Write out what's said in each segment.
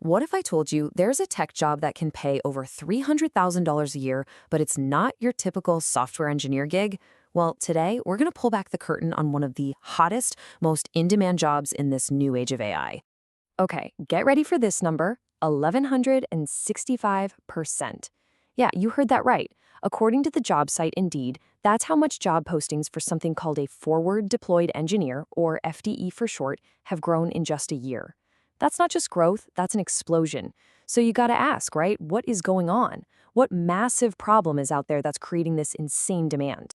What if I told you there's a tech job that can pay over $300,000 a year, but it's not your typical software engineer gig? Well, today we're going to pull back the curtain on one of the hottest, most in-demand jobs in this new age of AI. Okay, get ready for this number, 1,165%. Yeah, you heard that right. According to the job site Indeed, that's how much job postings for something called a forward deployed engineer, or FDE for short, have grown in just a year. That's not just growth, that's an explosion. So you gotta ask, right? What is going on? What massive problem is out there that's creating this insane demand?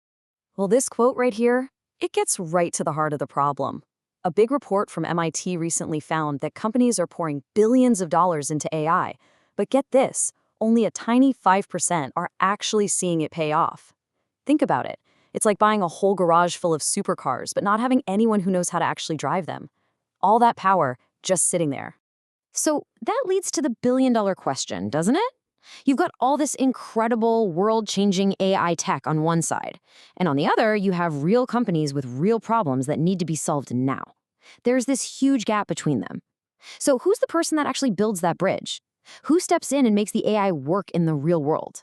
Well, this quote right here, it gets right to the heart of the problem. A big report from MIT recently found that companies are pouring billions of dollars into AI. But get this, only a tiny 5% are actually seeing it pay off. Think about it. It's like buying a whole garage full of supercars, but not having anyone who knows how to actually drive them. All that power just sitting there. So that leads to the billion-dollar question, doesn't it? You've got all this incredible, world-changing AI tech on one side, and on the other, you have real companies with real problems that need to be solved now. There's this huge gap between them. So who's the person that actually builds that bridge? Who steps in and makes the AI work in the real world?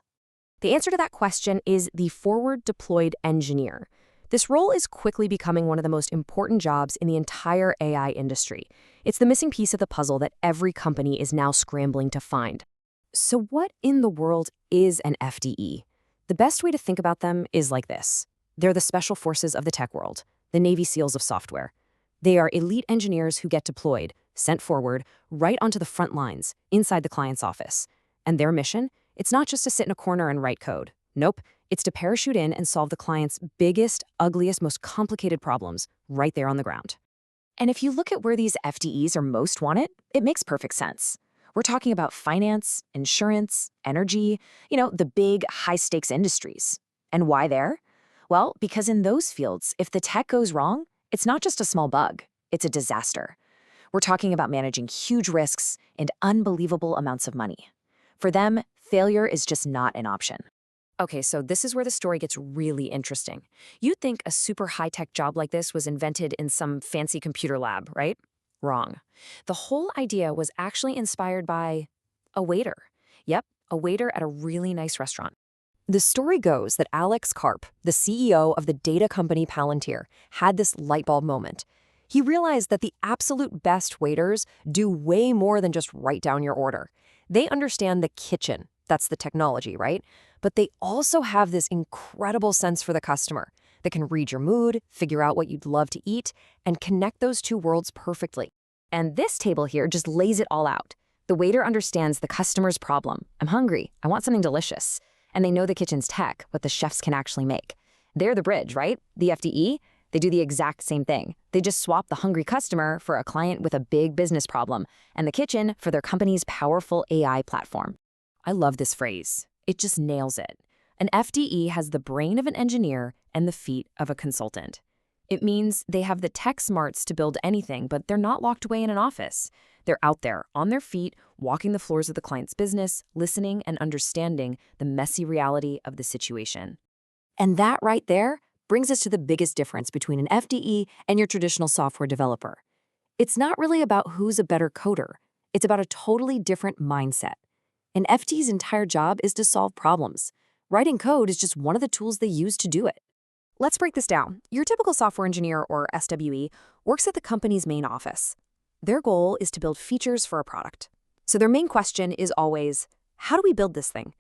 The answer to that question is the forward deployed engineer. This role is quickly becoming one of the most important jobs in the entire AI industry. It's the missing piece of the puzzle that every company is now scrambling to find. So what in the world is an FDE? The best way to think about them is like this. They're the special forces of the tech world, the Navy SEALs of software. They are elite engineers who get deployed, sent forward, right onto the front lines, inside the client's office. And their mission? It's not just to sit in a corner and write code. Nope, it's to parachute in and solve the client's biggest, ugliest, most complicated problems right there on the ground. And if you look at where these FDEs are most wanted, it makes perfect sense. We're talking about finance, insurance, energy, the big, high-stakes industries. And why there? Well, because in those fields, if the tech goes wrong, it's not just a small bug, it's a disaster. We're talking about managing huge risks and unbelievable amounts of money. For them, failure is just not an option. Okay, so this is where the story gets really interesting. You'd think a super high-tech job like this was invented in some fancy computer lab, right? Wrong. The whole idea was actually inspired by a waiter. Yep, a waiter at a really nice restaurant. The story goes that Alex Karp, the CEO of the data company Palantir, had this light bulb moment. He realized that the absolute best waiters do way more than just write down your order. They understand the kitchen. That's the technology, right? But they also have this incredible sense for the customer that can read your mood, figure out what you'd love to eat, and connect those two worlds perfectly. And this table here just lays it all out. The waiter understands the customer's problem. I'm hungry. I want something delicious. And they know the kitchen's tech, what the chefs can actually make. They're the bridge, right? The FDE, they do the exact same thing. They just swap the hungry customer for a client with a big business problem, and the kitchen for their company's powerful AI platform. I love this phrase. It just nails it. An FDE has the brain of an engineer and the feet of a consultant. It means they have the tech smarts to build anything, but they're not locked away in an office. They're out there, on their feet, walking the floors of the client's business, listening and understanding the messy reality of the situation. And that right there brings us to the biggest difference between an FDE and your traditional software developer. It's not really about who's a better coder. It's about a totally different mindset. An FDE's entire job is to solve problems. Writing code is just one of the tools they use to do it. Let's break this down. Your typical software engineer, or SWE, works at the company's main office. Their goal is to build features for a product. So their main question is always, how do we build this thing?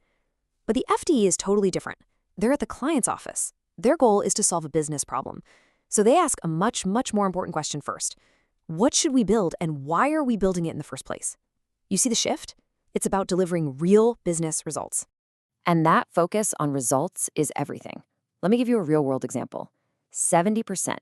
But the FDE is totally different. They're at the client's office. Their goal is to solve a business problem. So they ask a much, much more important question first. What should we build, and why are we building it in the first place? You see the shift? It's about delivering real business results. And that focus on results is everything. Let me give you a real-world example. 70%.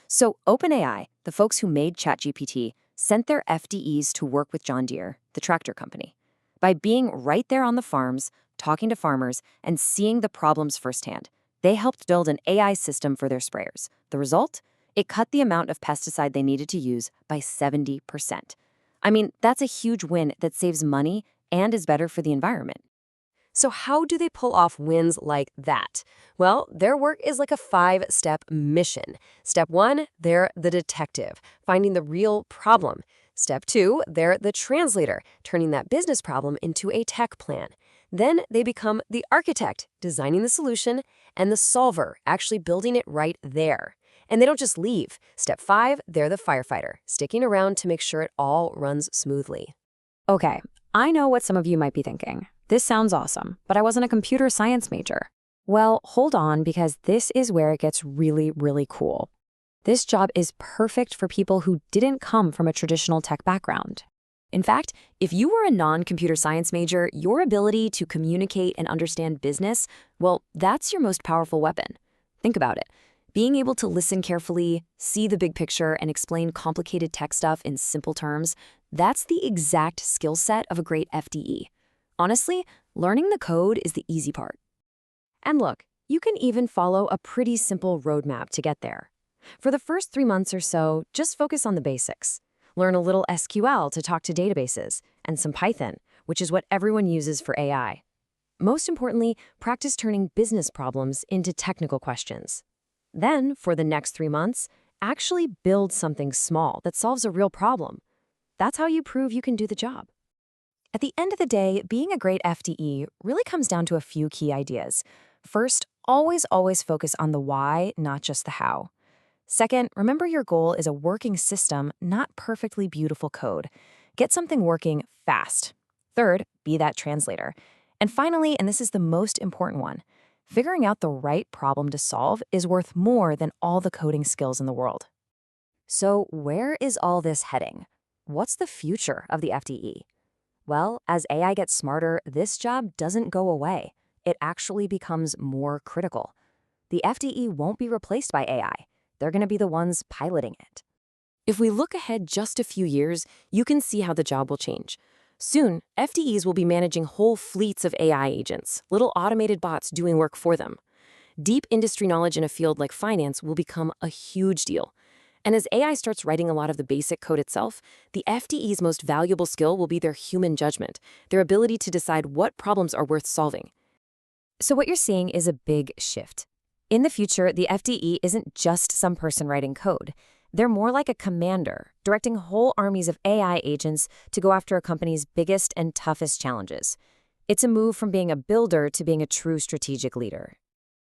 So OpenAI, the folks who made ChatGPT, sent their FDEs to work with John Deere, the tractor company. By being right there on the farms, talking to farmers, and seeing the problems firsthand, they helped build an AI system for their sprayers. The result? It cut the amount of pesticide they needed to use by 70%. I mean, that's a huge win that saves money and is better for the environment. So how do they pull off wins like that? Well, their work is like a 5-step mission. Step 1, they're the detective, finding the real problem. Step 2, they're the translator, turning that business problem into a tech plan. Then they become the architect, designing the solution, and the solver, actually building it right there. And they don't just leave. Step 5, they're the firefighter, sticking around to make sure it all runs smoothly. Okay, I know what some of you might be thinking. This sounds awesome, but I wasn't a computer science major. Well, hold on, because this is where it gets really, really cool. This job is perfect for people who didn't come from a traditional tech background. In fact, if you were a non-computer science major, your ability to communicate and understand business, well, that's your most powerful weapon. Think about it. Being able to listen carefully, see the big picture, and explain complicated tech stuff in simple terms, that's the exact skill set of a great FDE. Honestly, learning the code is the easy part. And look, you can even follow a pretty simple roadmap to get there. For the first 3 months or so, just focus on the basics. Learn a little SQL to talk to databases, and some Python, which is what everyone uses for AI. Most importantly, practice turning business problems into technical questions. Then, for the next 3 months, actually build something small that solves a real problem. That's how you prove you can do the job. At the end of the day, being a great FDE really comes down to a few key ideas. First, always focus on the why, not just the how. Second, remember your goal is a working system, not perfectly beautiful code. Get something working fast. Third, be that translator. And finally, and this is the most important one, figuring out the right problem to solve is worth more than all the coding skills in the world. So where is all this heading? What's the future of the FDE? Well, as AI gets smarter, this job doesn't go away. It actually becomes more critical. The FDE won't be replaced by AI. They're going to be the ones piloting it. If we look ahead just a few years, you can see how the job will change. Soon, FDEs will be managing whole fleets of AI agents, little automated bots doing work for them. Deep industry knowledge in a field like finance will become a huge deal. And as AI starts writing a lot of the basic code itself, the FDE's most valuable skill will be their human judgment, their ability to decide what problems are worth solving. So what you're seeing is a big shift. In the future, the FDE isn't just some person writing code. They're more like a commander, directing whole armies of AI agents to go after a company's biggest and toughest challenges. It's a move from being a builder to being a true strategic leader.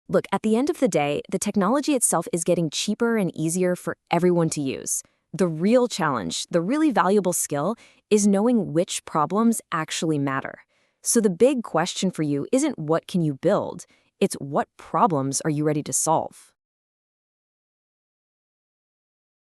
Look, at the end of the day, the technology itself is getting cheaper and easier for everyone to use. The real challenge, the really valuable skill, is knowing which problems actually matter. So the big question for you isn't what can you build, it's what problems are you ready to solve?